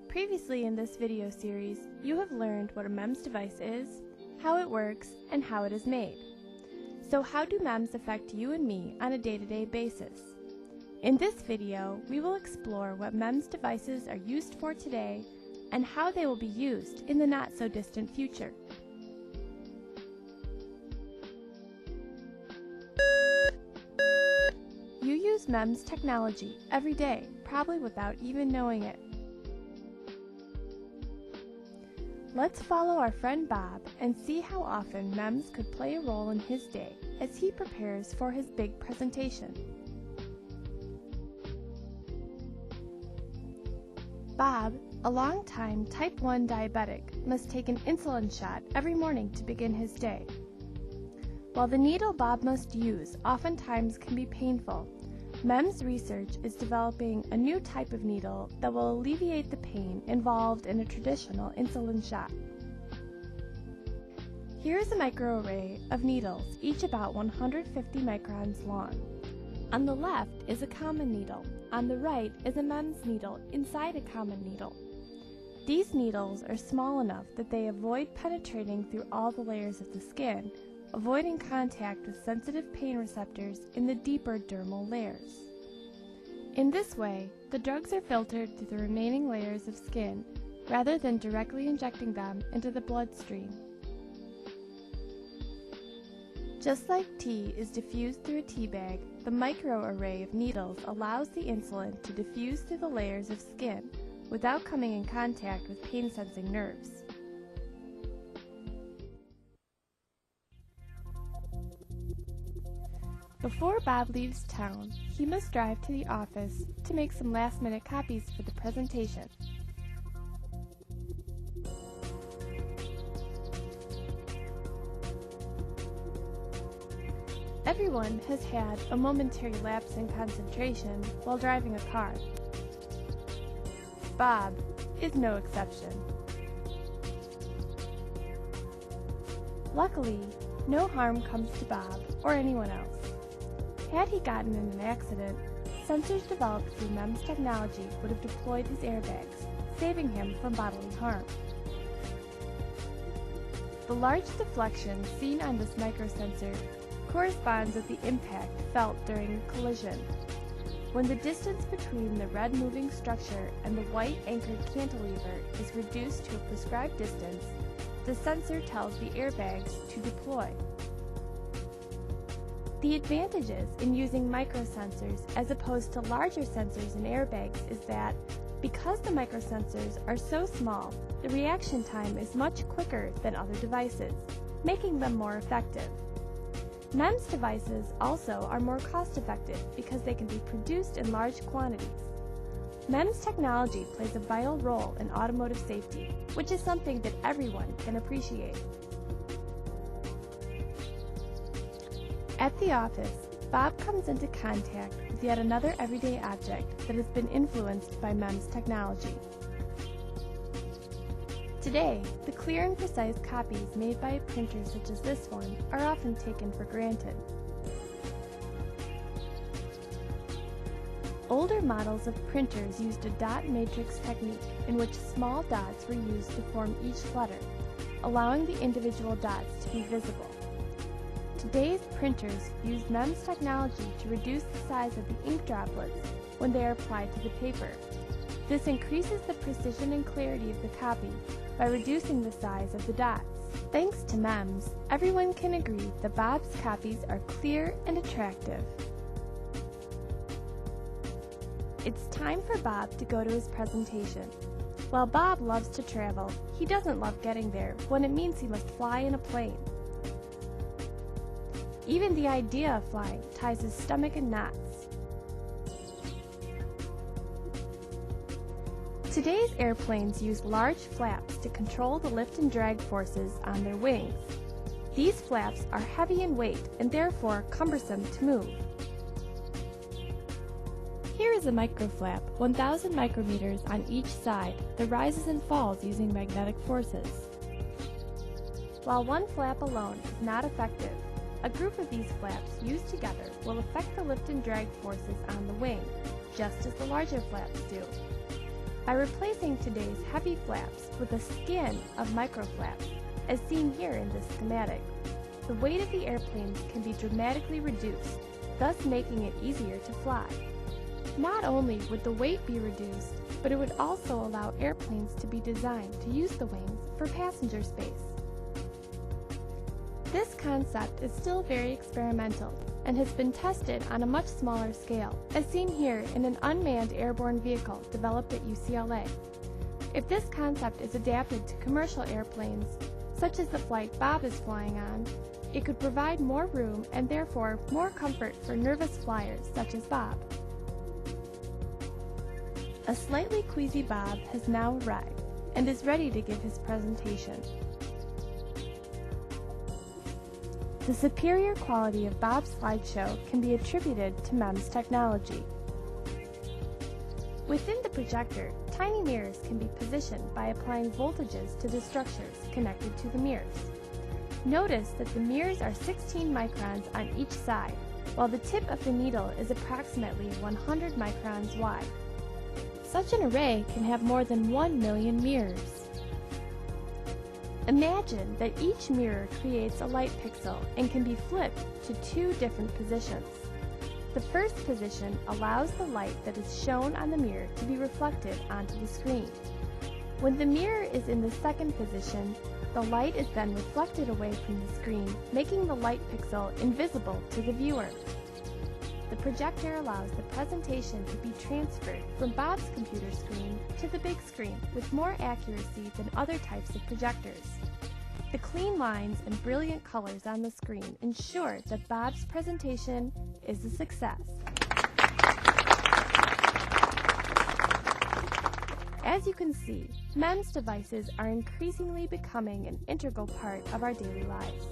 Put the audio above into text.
Previously in this video series, you have learned what a MEMS device is, how it works, and how it is made. So how do MEMS affect you and me on a day-to-day basis? In this video, we will explore what MEMS devices are used for today and how they will be used in the not-so-distant future. You use MEMS technology every day, probably without even knowing it. Let's follow our friend Bob and see how often MEMS could play a role in his day as he prepares for his big presentation. Bob, a long-time type 1 diabetic, must take an insulin shot every morning to begin his day. While the needle Bob must use oftentimes can be painful, MEMS research is developing a new type of needle that will alleviate the pain involved in a traditional insulin shot. Here is a microarray of needles, each about 150 microns long. On the left is a common needle. On the right is a MEMS needle inside a common needle. These needles are small enough that they avoid penetrating through all the layers of the skin, avoiding contact with sensitive pain receptors in the deeper dermal layers. In this way, the drugs are filtered through the remaining layers of skin, rather than directly injecting them into the bloodstream. Just like tea is diffused through a tea bag, the microarray of needles allows the insulin to diffuse through the layers of skin without coming in contact with pain-sensing nerves. Before Bob leaves town, he must drive to the office to make some last-minute copies for the presentation. Everyone has had a momentary lapse in concentration while driving a car. Bob is no exception. Luckily, no harm comes to Bob or anyone else. Had he gotten in an accident, sensors developed through MEMS technology would have deployed his airbags, saving him from bodily harm. The large deflection seen on this microsensor corresponds with the impact felt during collision. When the distance between the red moving structure and the white anchored cantilever is reduced to a prescribed distance, the sensor tells the airbags to deploy. The advantages in using microsensors as opposed to larger sensors in airbags is that, because the microsensors are so small, the reaction time is much quicker than other devices, making them more effective. MEMS devices also are more cost-effective because they can be produced in large quantities. MEMS technology plays a vital role in automotive safety, which is something that everyone can appreciate. At the office, Bob comes into contact with yet another everyday object that has been influenced by MEMS technology. Today, the clear and precise copies made by a printer such as this one are often taken for granted. Older models of printers used a dot matrix technique in which small dots were used to form each letter, allowing the individual dots to be visible. Today's printers use MEMS technology to reduce the size of the ink droplets when they are applied to the paper. This increases the precision and clarity of the copy by reducing the size of the dots. Thanks to MEMS, everyone can agree that Bob's copies are clear and attractive. It's time for Bob to go to his presentation. While Bob loves to travel, he doesn't love getting there when it means he must fly in a plane. Even the idea of flying ties his stomach in knots. Today's airplanes use large flaps to control the lift and drag forces on their wings. These flaps are heavy in weight and therefore cumbersome to move. Here is a microflap, 1,000 micrometers on each side, that rises and falls using magnetic forces. While one flap alone is not effective, a group of these flaps used together will affect the lift and drag forces on the wing, just as the larger flaps do. by replacing today's heavy flaps with a skin of microflaps, as seen here in this schematic. The weight of the airplanes can be dramatically reduced, thus making it easier to fly. Not only would the weight be reduced, but it would also allow airplanes to be designed to use the wings for passenger space. This concept is still very experimental and has been tested on a much smaller scale, as seen here in an unmanned airborne vehicle developed at UCLA. If this concept is adapted to commercial airplanes, such as the flight Bob is flying on, it could provide more room and therefore more comfort for nervous flyers such as Bob. A slightly queasy Bob has now arrived and is ready to give his presentation. The superior quality of Bob's slideshow can be attributed to MEMS technology. Within the projector, tiny mirrors can be positioned by applying voltages to the structures connected to the mirrors. Notice that the mirrors are 16 microns on each side, while the tip of the needle is approximately 100 microns wide. Such an array can have more than 1 million mirrors. Imagine that each mirror creates a light pixel and can be flipped to two different positions. The first position allows the light that is shown on the mirror to be reflected onto the screen. When the mirror is in the second position, the light is then reflected away from the screen, making the light pixel invisible to the viewer. The projector allows the presentation to be transferred from Bob's computer screen to the big screen with more accuracy than other types of projectors. The clean lines and brilliant colors on the screen ensure that Bob's presentation is a success. As you can see, MEMS devices are increasingly becoming an integral part of our daily lives.